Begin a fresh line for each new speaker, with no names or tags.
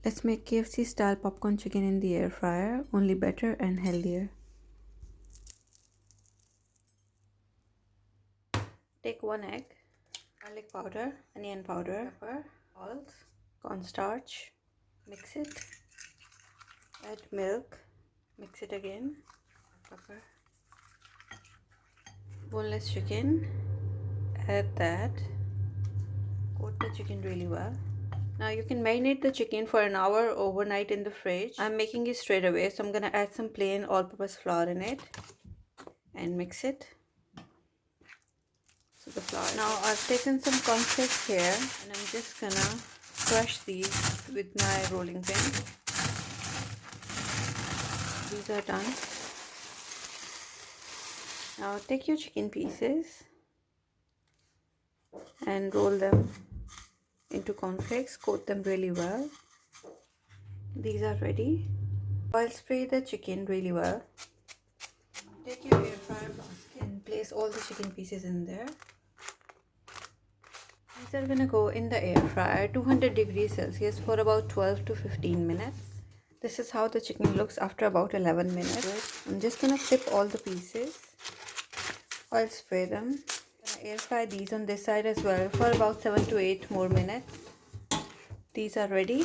Let's make KFC style popcorn chicken in the air fryer, only better and healthier. Take 1 egg, garlic powder, onion powder, pepper, salt, cornstarch, mix it, add milk, mix it again, pepper, boneless chicken, add that, coat the chicken really well. Now you can marinate the chicken for an hour overnight in the fridge. I'm making it straight away, so I'm gonna add some plain all-purpose flour in it and mix it. So the flour. Now I've taken some cornstarch here and I'm just gonna crush these with my rolling pin. These are done. Now take your chicken pieces and roll them into cornflakes, coat them really well. These are ready. Oil spray the chicken really well. Take your air fryer basket and place all the chicken pieces in there. These are gonna go in the air fryer 200 degrees Celsius for about 12 to 15 minutes. This is how the chicken looks after about 11 minutes. I'm just gonna flip all the pieces. Oil spray them. Air fry these on this side as well for about 7 to 8 more minutes. These are ready.